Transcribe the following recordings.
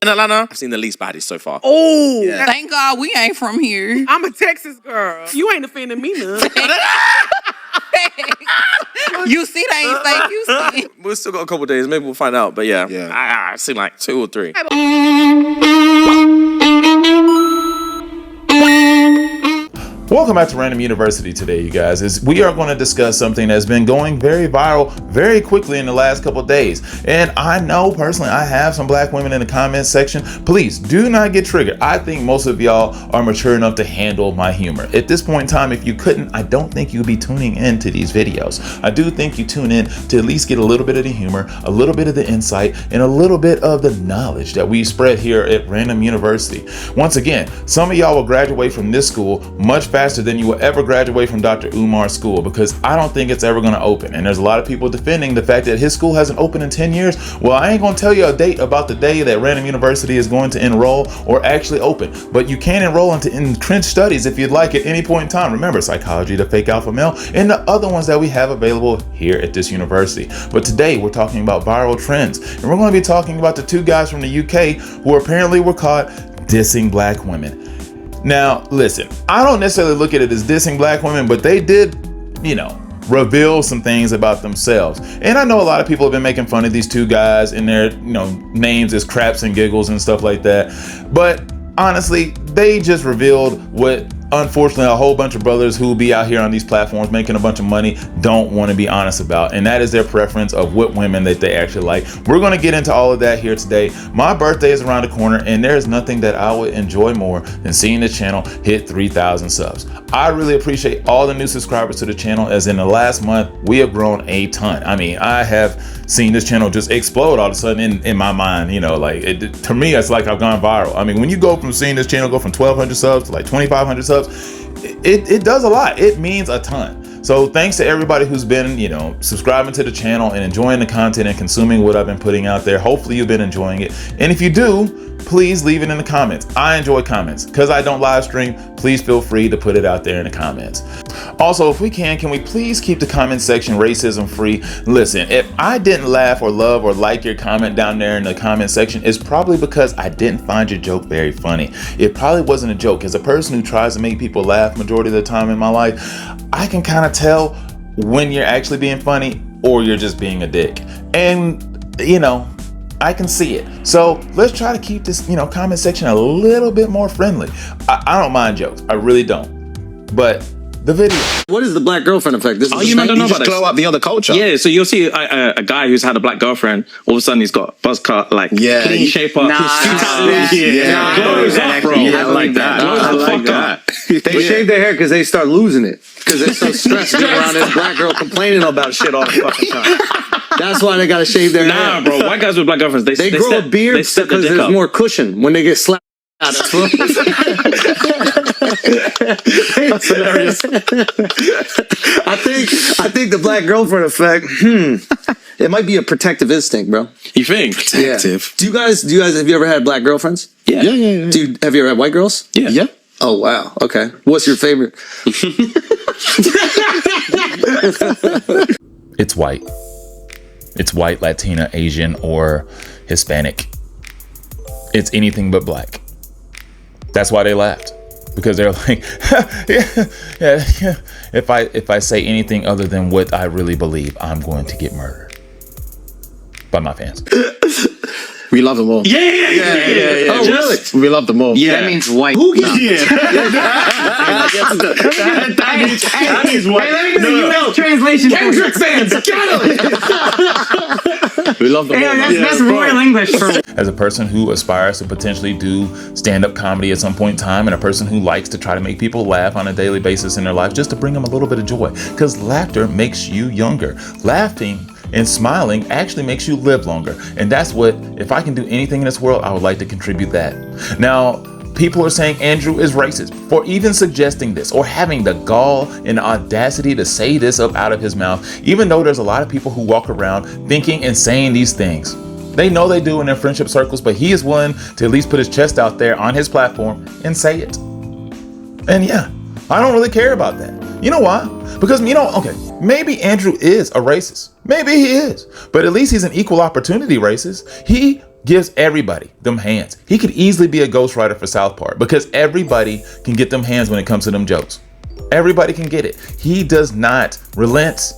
In Atlanta, I've seen the least baddies so far. Oh, Yeah. Thank God we ain't from here. I'm a Texas girl. You ain't offending me none. You see, they ain't say Houston. We've still got a couple of days. Maybe we'll find out. But yeah, Yeah. I've seen like 2 or 3. Welcome back to Random University today, you guys. We are going to discuss something that's been going very viral very quickly in the last couple of days. And I know personally I have some black women in the comments section. Please do not get triggered. I think most of y'all are mature enough to handle my humor. At this point in time, if you couldn't, I don't think you'd be tuning into these videos. I do think you tune in to at least get a little bit of the humor, a little bit of the insight, and a little bit of the knowledge that we spread here at Random University. Once again, some of y'all will graduate from this school much faster than you will ever graduate from Dr. Umar's school, because I don't think it's ever going to open. And there's a lot of people defending the fact that his school hasn't opened in 10 years. Well, I ain't going to tell you a date about the day that Random University is going to enroll or actually open, but you can enroll into entrenched studies if you'd like at any point in time. Remember, psychology, the fake alpha male, and the other ones that we have available here at this university. But today we're talking about viral trends, and we're going to be talking about the 2 guys from the UK who apparently were caught dissing black women. Now, listen, I don't necessarily look at it as dissing black women, but they did, reveal some things about themselves. And I know a lot of people have been making fun of these 2 guys and their, names as Craps and Giggles and stuff like that. But honestly, they just revealed what, unfortunately, a whole bunch of brothers who will be out here on these platforms making a bunch of money don't want to be honest about, and that is their preference of what women that they actually like. We're going to get into all of that here today. My birthday is around the corner, and there's nothing that I would enjoy more than seeing the channel hit 3,000 subs. I really appreciate all the new subscribers to the channel, as in the last month we have grown a ton. I mean, I have seen this channel just explode all of a sudden in my mind. To me, it's like I've gone viral. I mean, when you go from seeing this channel go from 1,200 subs to like 2,500 subs, it does a lot. It means a ton. So thanks to everybody who's been, subscribing to the channel and enjoying the content and consuming what I've been putting out there. Hopefully you've been enjoying it. And if you do, please leave it in the comments. I enjoy comments. Because I don't live stream, please feel free to put it out there in the comments. Also, if we can we please keep the comment section racism free? Listen, if I didn't laugh or love or like your comment down there in the comment section, it's probably because I didn't find your joke very funny. It probably wasn't a joke. As a person who tries to make people laugh majority of the time in my life, I can kind of tell when you're actually being funny or you're just being a dick. And, I can see it. So let's try to keep this, comment section a little bit more friendly. I don't mind jokes. I really don't. But the video. What is the black girlfriend effect? This is you don't know about this. Glow up the other culture. Yeah, so you'll see a guy who's had a black girlfriend. All of a sudden, he's got buzz cut, clean shape up. Glows up, bro. I like that. I like that. They shave their hair because they start losing it. Because they're so stressed being around this black girl complaining about shit all the fucking time. That's why they gotta shave their hair. Nah, bro. White guys with black girlfriends, they grow a beard because there's more cushion when they get slapped. That's hilarious. I think the black girlfriend effect. It might be a protective instinct, bro. You think? Protective. Yeah. Do you guys have you ever had black girlfriends? Yeah. Yeah. Have you ever had white girls? Yeah. Oh wow. Okay. What's your favorite? It's white. It's white, Latina, Asian, or Hispanic. It's anything but black. That's why they laughed, because they're like, yeah. If I say anything other than what I really believe, I'm going to get murdered by my fans. We love them all. Yeah. Oh, really? We love them all. Yeah. That means white. Who gets that means white. Hey, let me do translation. Kendrick fans, We love them all. That's royal English for As a person who aspires to potentially do stand-up comedy at some point in time, and a person who likes to try to make people laugh on a daily basis in their life, just to bring them a little bit of joy, because laughter makes you younger. Laughing and smiling actually makes you live longer. And that's what, if I can do anything in this world, I would like to contribute that. Now, people are saying Andrew is racist for even suggesting this, or having the gall and audacity to say this up out of his mouth, even though there's a lot of people who walk around thinking and saying these things. They know they do in their friendship circles, but he is willing to at least put his chest out there on his platform and say it. And yeah, I don't really care about that. You know why? Because, okay, maybe Andrew is a racist. Maybe he is. But at least he's an equal opportunity racist. He gives everybody them hands. He could easily be a ghostwriter for South Park because everybody can get them hands when it comes to them jokes. Everybody can get it. He does not relent.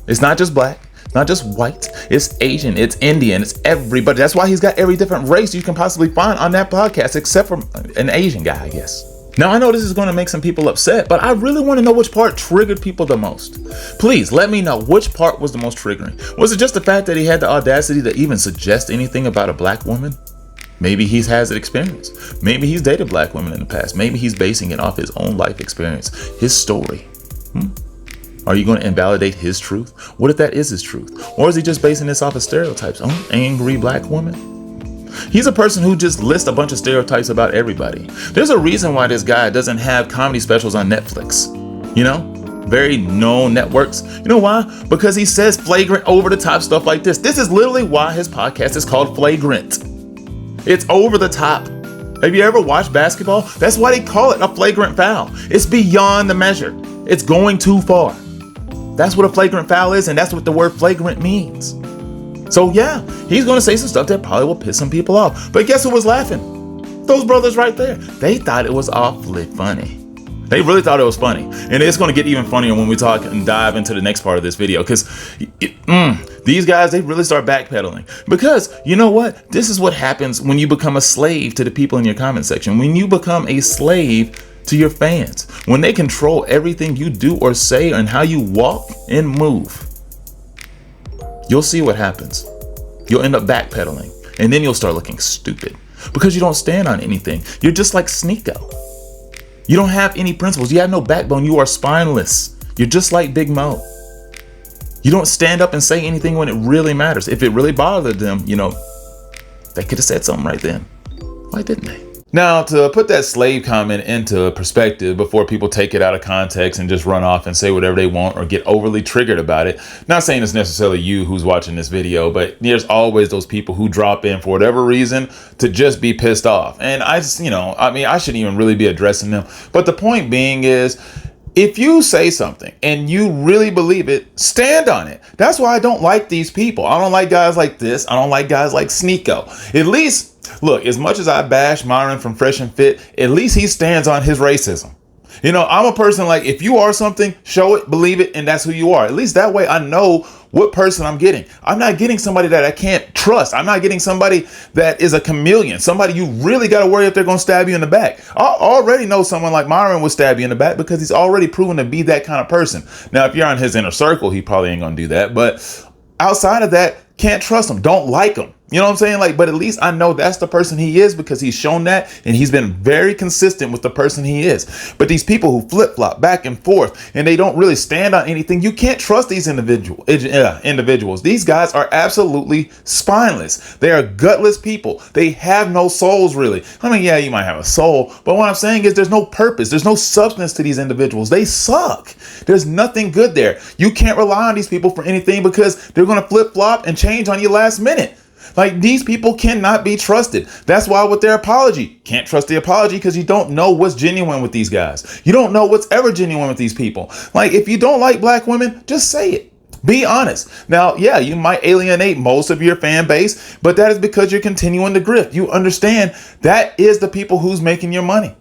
It's not just black, it's not just white, it's Asian, it's Indian, it's everybody. That's why he's got every different race you can possibly find on that podcast, except for an Asian guy, I guess. Now, I know this is going to make some people upset, but I really want to know which part triggered people the most. Please let me know which part was the most triggering. Was it just the fact that he had the audacity to even suggest anything about a black woman? Maybe he has experience. Maybe he's dated black women in the past. Maybe he's basing it off his own life experience, his story. Are you going to invalidate his truth? What if that is his truth? Or is he just basing this off of stereotypes? Oh, angry black woman. He's a person who just lists a bunch of stereotypes about everybody. There's a reason why this guy doesn't have comedy specials on Netflix. You know, very known networks. You know why? Because he says flagrant, over the top stuff like this. This is literally why his podcast is called Flagrant. It's over the top. Have you ever watched basketball? That's why they call it a flagrant foul. It's beyond the measure. It's going too far. That's what a flagrant foul is, and that's what the word flagrant means. So yeah, he's going to say some stuff that probably will piss some people off. But guess who was laughing? Those brothers right there. They thought it was awfully funny. They really thought it was funny. And it's going to get even funnier when we talk and dive into the next part of this video. Because these guys, they really start backpedaling. Because you know what? This is what happens when you become a slave to the people in your comment section. When you become a slave to your fans. When they control everything you do or say and how you walk and move. You'll see what happens. You'll end up backpedaling. And then you'll start looking stupid. Because you don't stand on anything. You're just like Sneeko. You don't have any principles. You have no backbone. You are spineless. You're just like Big Mo. You don't stand up and say anything when it really matters. If it really bothered them, you know, they could have said something right then. Why didn't they? Now, to put that slave comment into perspective before people take it out of context and just run off and say whatever they want or get overly triggered about it, not saying it's necessarily you who's watching this video, but there's always those people who drop in for whatever reason to just be pissed off. And I just, I shouldn't even really be addressing them. But the point being is, if you say something and you really believe it, stand on it. That's why I don't like these people. I don't like guys like this. I don't like guys like Sneeko. At least, look, as much as I bash Myron from Fresh and Fit, at least he stands on his racism. You know, I'm a person like, if you are something, show it, believe it, and that's who you are. At least that way I know what person I'm getting. I'm not getting somebody that I can't trust. I'm not getting somebody that is a chameleon. Somebody you really got to worry if they're going to stab you in the back. I already know someone like Myron would stab you in the back because he's already proven to be that kind of person. Now, if you're on his inner circle, he probably ain't going to do that. But outside of that, can't trust him. Don't like him. You know what I'm saying? Like, but at least I know that's the person he is because he's shown that and he's been very consistent with the person he is. But these people who flip-flop back and forth and they don't really stand on anything, you can't trust these individuals. These guys are absolutely spineless. They are gutless people. They have no souls, really. I mean, yeah, you might have a soul, but what I'm saying is there's no purpose. There's no substance to these individuals. They suck. There's nothing good there. You can't rely on these people for anything because they're going to flip-flop and change on you last minute. Like, these people cannot be trusted. That's why with their apology, can't trust the apology because you don't know what's genuine with these guys. You don't know what's ever genuine with these people. Like, if you don't like black women, just say it. Be honest. Now, yeah, you might alienate most of your fan base, but that is because you're continuing to grift. You understand that is the people who's making your money.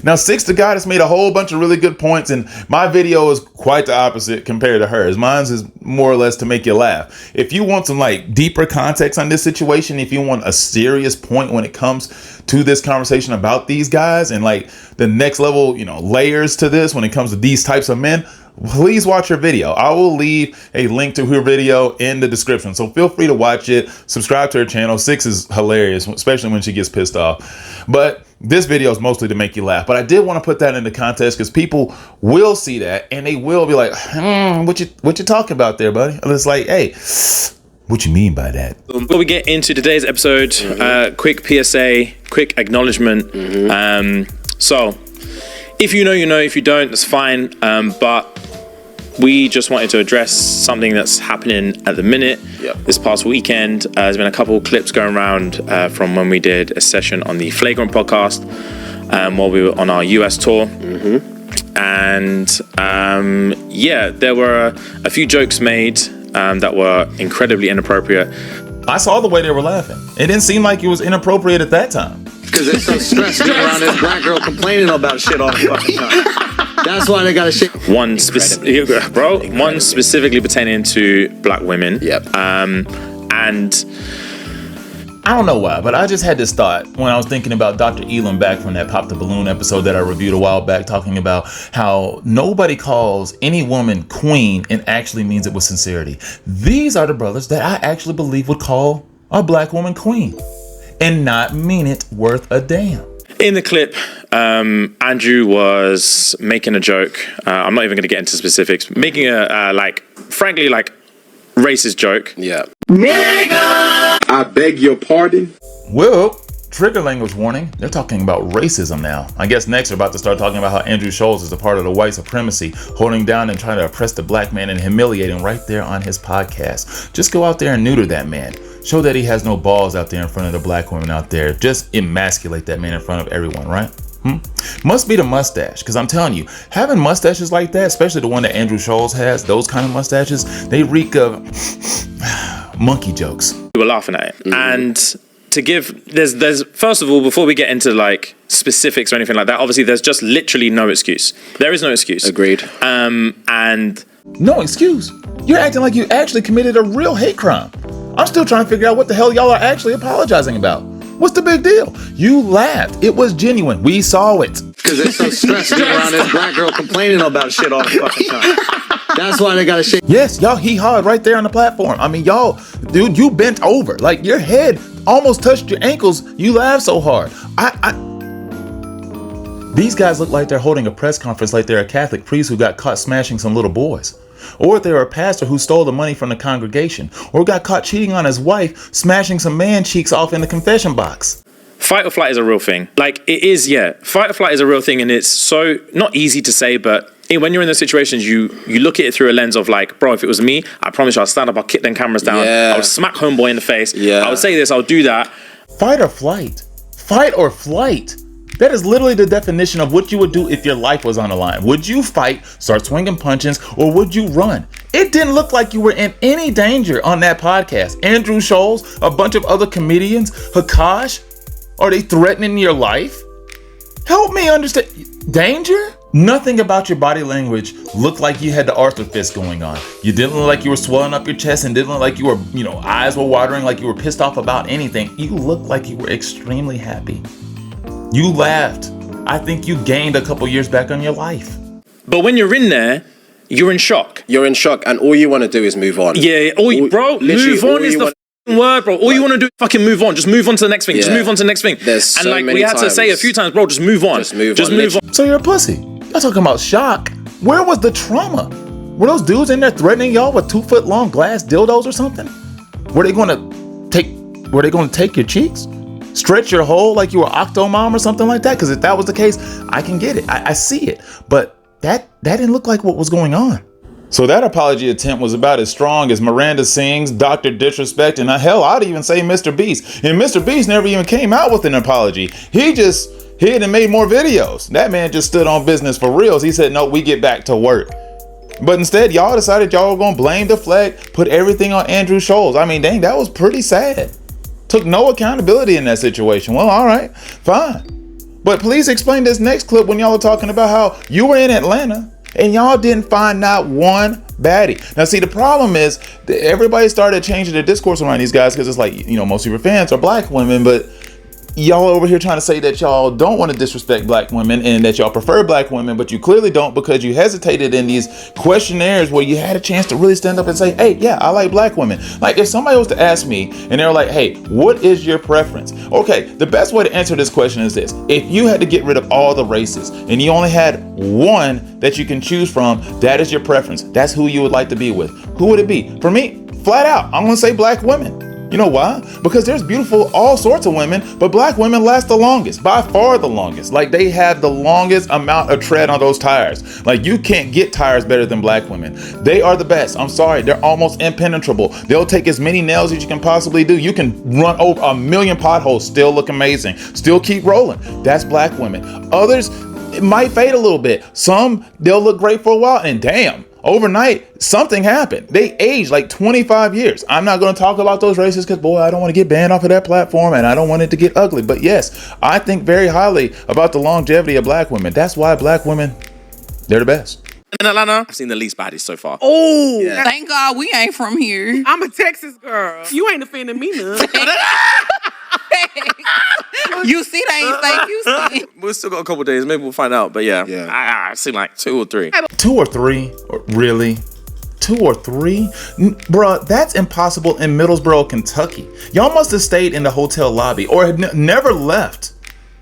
Now, Six the guy that's made a whole bunch of really good points, and my video is quite the opposite compared to hers. Mine's is more or less to make you laugh. If you want some like deeper context on this situation, if you want a serious point when it comes to this conversation about these guys and like the next level, layers to this when it comes to these types of men, please watch her video. I will leave a link to her video in the description. So feel free to watch it. Subscribe to her channel. Six is hilarious, especially when she gets pissed off. But this video is mostly to make you laugh. But I did want to put that into context because people will see that and they will be like, what you talking about there, buddy? And it's like, hey, what you mean by that? Before we get into today's episode, quick PSA, quick acknowledgement. So if you know, you know. If you don't, that's fine. But we just wanted to address something that's happening at the minute. This past weekend, there's been a couple of clips going around from when we did a session on the Flagrant podcast while we were on our US tour. And there were a few jokes made that were incredibly inappropriate. I saw the way they were laughing. It didn't seem like it was inappropriate at that time. Because they're so stressed getting around this black girl complaining about shit all the fucking time. That's why they gotta shit. One specifically pertaining to black women. Yep. And I don't know why, but I just had this thought when I was thinking about Dr. Elam back from that Pop the Balloon episode that I reviewed a while back, talking about how nobody calls any woman queen and actually means it with sincerity. These are the brothers that I actually believe would call a black woman queen and not mean it worth a damn. in the clip, Andrew was making a joke. I'm not even going to get into specifics. Making a frankly racist joke. Yeah. Nigga! I beg your pardon? Well, trigger language warning. They're talking about racism now. I guess next they're about to start talking about how Andrew Schulz is a part of the white supremacy, holding down and trying to oppress the black man and humiliating right there on his podcast. Just go out there and neuter that man. Show that he has no balls out there in front of the black women out there. Just emasculate that man in front of everyone, right? Must be the mustache, because I'm telling you, having mustaches like that, especially the one that Andrew Schulz has, those kind of mustaches, they reek of monkey jokes. We were laughing at it. And to give, there's first of all, before we get into like specifics or anything like that, obviously there's just literally no excuse. There is no excuse. Agreed. And no excuse. You're acting like you actually committed a real hate crime. I'm still trying to figure out what the hell y'all are actually apologizing about. What's the big deal? You laughed. It was genuine. We saw it. Because they're so stressed getting around this black girl complaining about shit all the fucking time. That's why they gotta shit. Yes, y'all hee-hawed right there on the platform. I mean, y'all, dude, you bent over. Like, your head almost touched your ankles. You laughed so hard. These guys look like they're holding a press conference like they're a Catholic priest who got caught smashing some little boys. Or they're a pastor who stole the money from the congregation. Or got caught cheating on his wife, smashing some man cheeks off in the confession box. Fight or flight is a real thing. Like, it is, yeah. Fight or flight is a real thing, and it's so not easy to say, but when you're in those situations, you look at it through a lens of like, bro, if it was me, I promise you I'll stand up, I'll kick them cameras down, I would smack homeboy in the face, I would say this, I'll do that. Fight or flight. Fight or flight. That is literally the definition of what you would do if your life was on the line. Would you fight, start swinging punches, or would you run? It didn't look like you were in any danger on that podcast. Andrew Schulz, a bunch of other comedians, Hakash, are they threatening your life? Help me understand. Danger? Nothing about your body language looked like you had the Arthur fist going on. You didn't look like you were swelling up your chest and didn't look like you were, eyes were watering, like you were pissed off about anything. You looked like you were extremely happy. You laughed. I think you gained a couple years back on your life. But when you're in there, you're in shock. You're in shock, and all you want to do is move on. Yeah, bro, move on is the word, bro. All you want to do is fucking move on. Just move on to the next thing. Just move on to the next thing. There's so and we had to say a few times, bro, just move on. Just move on. So you're a pussy. Y'all talking about shock. Where was the trauma? Were those dudes in there threatening y'all with 2-foot-long glass dildos or something? Were they going to take your cheeks? Stretch your hole like you were Octomom or something like that? Because if that was the case, I can get it. I see it. But that didn't look like what was going on. So that apology attempt was about as strong as Miranda Sings, Dr. Disrespect, and hell, I'd even say Mr. Beast. And Mr. Beast never even came out with an apology. He just hid and made more videos. That man just stood on business for reals. He said, no, we get back to work. But instead, y'all decided y'all were going to blame, deflect, put everything on Andrew Schulz. I mean, dang, that was pretty sad. Took no accountability in that situation. Well, all right, fine. But please explain this next clip when y'all are talking about how you were in Atlanta and y'all didn't find not one baddie. Now, see, the problem is that everybody started changing the discourse around these guys because it's like, most of your fans are black women, but y'all over here trying to say that y'all don't want to disrespect black women and that y'all prefer black women, but you clearly don't because you hesitated in these questionnaires where you had a chance to really stand up and say, hey, yeah, I like black women. Like, if somebody was to ask me and they were like, hey, what is your preference? Okay, the best way to answer this question is this. If you had to get rid of all the races and you only had one that you can choose from, that is your preference. That's who you would like to be with. Who would it be? For me, flat out, I'm going to say black women. You know why? Because there's beautiful all sorts of women, but black women last the longest, by far the longest. Like, they have the longest amount of tread on those tires. Like, you can't get tires better than black women. They are the best. I'm sorry. They're almost impenetrable. They'll take as many nails as you can possibly do. You can run over 1,000,000 potholes, still look amazing, still keep rolling. That's black women. Others, it might fade a little bit. Some, they'll look great for a while, and damn, overnight, something happened. They aged like 25 years. I'm not going to talk about those races because, boy, I don't want to get banned off of that platform and I don't want it to get ugly. But yes, I think very highly about the longevity of black women. That's why black women, they're the best. In Atlanta, I've seen the least baddies so far. Oh, Thank God we ain't from here. I'm a Texas girl. You ain't offending me none. You see, they ain't think you see. We've still got a couple days. Maybe we'll find out. But yeah. I've seen like 2 or 3. 2 or 3? Really? 2 or 3? Bruh, that's impossible in Middlesboro, Kentucky. Y'all must have stayed in the hotel lobby or had never left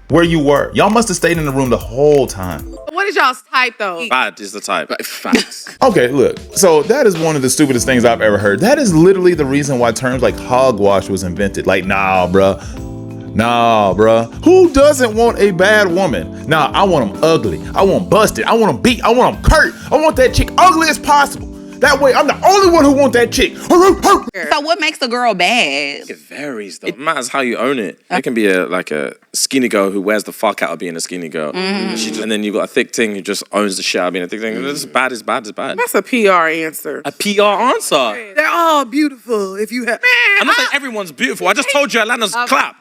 where you were. Y'all must have stayed in the room the whole time. What is y'all's type though? Bad is the type. Facts. Okay, look. So that is one of the stupidest things I've ever heard. That is literally the reason why terms like hogwash was invented. Like, nah, bruh. Who doesn't want a bad woman? Nah, I want them ugly. I want them busted. I want them beat. I want them curt. I want that chick ugly as possible. That way, I'm the only one who want that chick. So what makes a girl bad? It varies though. It matters how you own it. It can be a skinny girl who wears the fuck out of being a skinny girl. And then you've got a thick ting who just owns the shit out of being a thick ting. It's bad is bad is bad. That's a PR answer. A PR answer. They're all beautiful. If you have, I'm not saying everyone's beautiful. I just told you Atlanta's clap.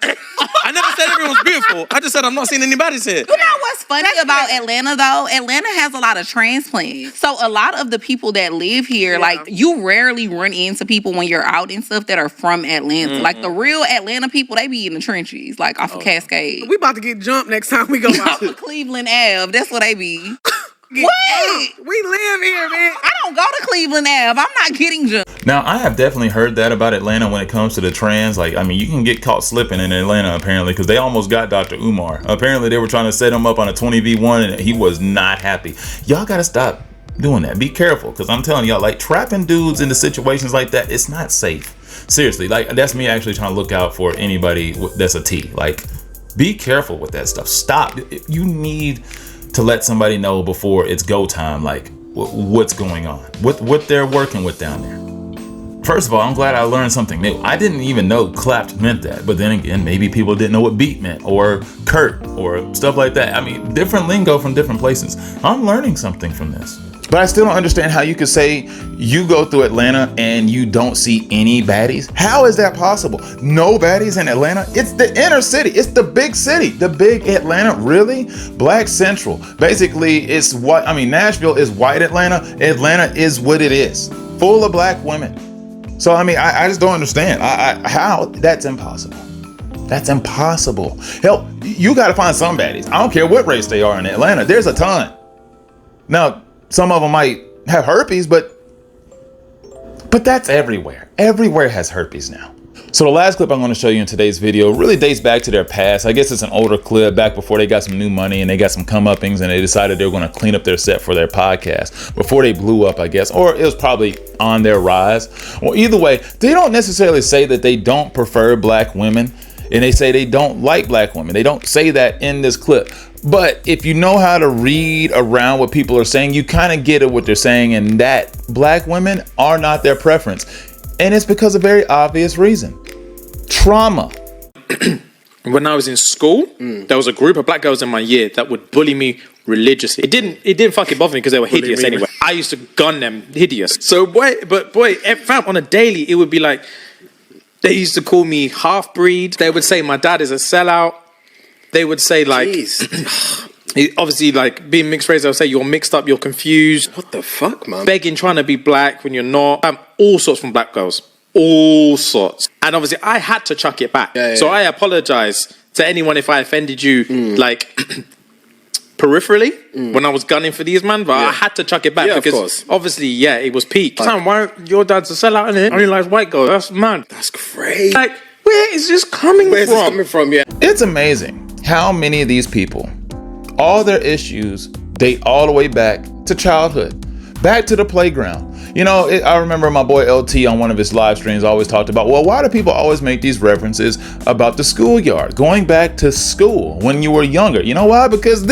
I never said everyone's beautiful. I just said I'm not seeing any baddies here. You know what's funny about Atlanta though? Atlanta has a lot of transplants. So a lot of the people that live here, like you rarely run into people when you're out and stuff that are from Atlanta. Like the real Atlanta people, they be in the trenches, like off of Cascade. we about to get jumped next time we go out. Off of Cleveland Ave, that's what they be. We live here, man. I don't go to Cleveland Ave. I'm not getting jumped. Now, I have definitely heard that about Atlanta when it comes to the trans. Like, I mean, you can get caught slipping in Atlanta, apparently, because they almost got Dr. Umar. Apparently, they were trying to set him up on a 20v1, and he was not happy. Y'all got to stop doing that. Be careful, because I'm telling y'all, like, trapping dudes into situations like that, it's not safe. Seriously, like, that's me actually trying to look out for anybody that's a T. Like, be careful with that stuff. Stop. You need to let somebody know before it's go time, like what's going on, what they're working with down there. First of all, I'm glad I learned something new. I didn't even know clapped meant that, but then again, maybe people didn't know what beat meant or curt or stuff like that. I mean, different lingo from different places. I'm learning something from this. But I still don't understand how you could say you go through Atlanta and you don't see any baddies. How is that possible? No baddies in Atlanta? It's the inner city. It's the big city. The big Atlanta. Really? Black Central. Basically, it's what, I mean, Nashville is white Atlanta. Atlanta is what it is. Full of black women. So, I mean, I just don't understand how that's impossible. That's impossible. Hell, you got to find some baddies. I don't care what race they are in Atlanta. There's a ton. Now, some of them might have herpes, but that's everywhere. Everywhere has herpes now. So the last clip I'm going to show you in today's video really dates back to their past. I guess it's an older clip back before they got some new money and they got some comeuppings and they decided they were going to clean up their set for their podcast before they blew up, I guess, or it was probably on their rise. Well, either way, they don't necessarily say that they don't prefer black women and they say they don't like black women. They don't say that in this clip. But if you know how to read around what people are saying, you kind of get at what they're saying, and that black women are not their preference. And it's because of a very obvious reason. Trauma. When I was in school, there was a group of black girls in my year that would bully me religiously. It didn't fucking bother me because they were hideous anyway. I used to gun them hideous. So boy, fam, on a daily, it would be like, they used to call me half-breed. They would say my dad is a sellout. They would say, like, obviously, like, being mixed race, they'll say you're mixed up, you're confused. What the fuck, man? Begging, trying to be black when you're not. All sorts from black girls. All sorts. And obviously, I had to chuck it back. So I apologize to anyone if I offended you, like, peripherally, when I was gunning for these, man. But I had to chuck it back because, obviously, it was peak. Sam, why your dad's a sellout, innit? Only likes white girls. That's mad. That's crazy. Like, where is this coming from? Where's this coming from, yeah? It's amazing how many of these people, all their issues date all the way back to childhood, back to the playground. You know, I remember my boy LT on one of his live streams always talked about, well, why do people always make these references about the schoolyard, going back to school when you were younger? You know why? Because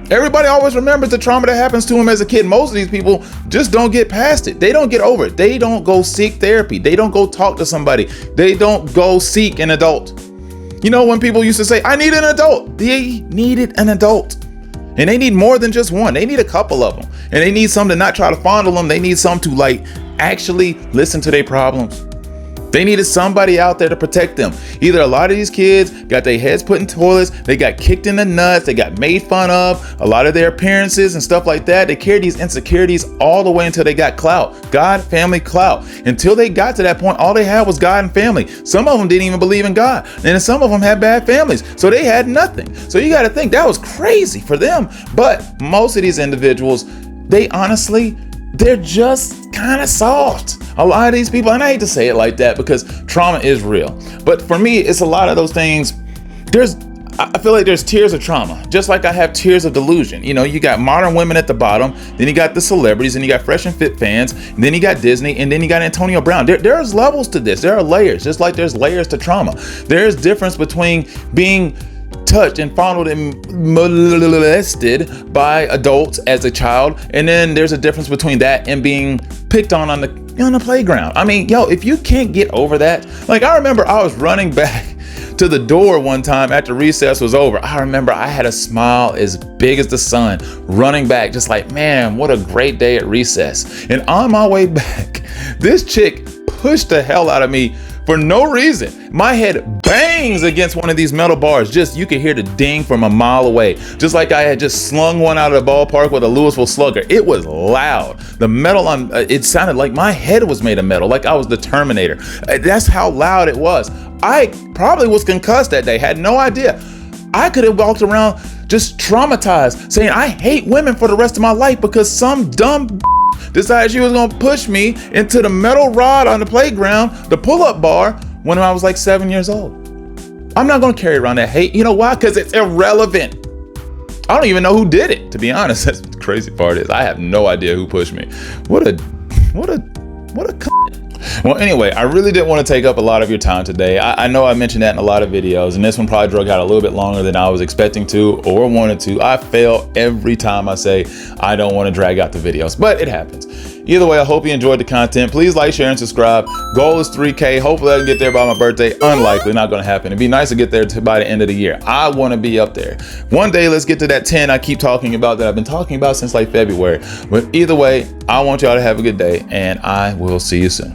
everybody always remembers the trauma that happens to them as a kid. Most of these people just don't get past it. They don't get over it. They don't go seek therapy. They don't go talk to somebody. They don't go seek an adult. You know, when people used to say, I need an adult, they needed an adult. And they need more than just one. They need a couple of them. And they need some to not try to fondle them. They need some to like actually listen to their problems. They needed somebody out there to protect them. Either a lot of these kids got their heads put in toilets, they got kicked in the nuts, they got made fun of, a lot of their appearances and stuff like that. They carried these insecurities all the way until they got clout. God, family, clout. Until they got to that point, all they had was God and family. Some of them didn't even believe in God. And then some of them had bad families. So they had nothing. So you got to think that was crazy for them. But most of these individuals, they honestly, they're just kind of soft. A lot of these people, and I hate to say it like that because trauma is real. But for me, it's a lot of those things. I feel like there's tiers of trauma, just like I have tiers of delusion. You know, you got modern women at the bottom, then you got the celebrities, and you got Fresh and Fit fans, and then you got Disney, and then you got Antonio Brown. There's levels to this. There are layers, just like there's layers to trauma. There's difference between being touched and fondled and molested by adults as a child, and then there's a difference between that and being picked on the playground. I mean, yo, if you can't get over that, like I remember I was running back to the door one time after recess was over. I remember I had a smile as big as the sun running back, just like, man, what a great day at recess. And on my way back, this chick pushed the hell out of me for no reason. My head bangs against one of these metal bars. Just, you could hear the ding from a mile away. Just like I had just slung one out of the ballpark with a Louisville Slugger. It was loud. The metal it sounded like my head was made of metal, like I was the Terminator. That's how loud it was. I probably was concussed that day, had no idea. I could have walked around just traumatized, saying I hate women for the rest of my life because some dumb decided she was gonna push me into the metal rod on the playground, the pull-up bar, when I was like 7 years old. I'm not gonna carry around that hate. You know why? Because it's irrelevant. I don't even know who did it, to be honest. That's the crazy part is I have no idea who pushed me. What a Well, anyway, I really didn't want to take up a lot of your time today. I know I mentioned that in a lot of videos, and this one probably drug out a little bit longer than I was expecting to or wanted to. I fail every time I say I don't want to drag out the videos, but it happens. Either way, I hope you enjoyed the content. Please like, share, and subscribe. Goal is 3K. Hopefully I can get there by my birthday. Unlikely, not going to happen. It'd be nice to get there by the end of the year. I want to be up there. One day, let's get to that 10 I keep talking about that I've been talking about since like February. But either way, I want y'all to have a good day, and I will see you soon.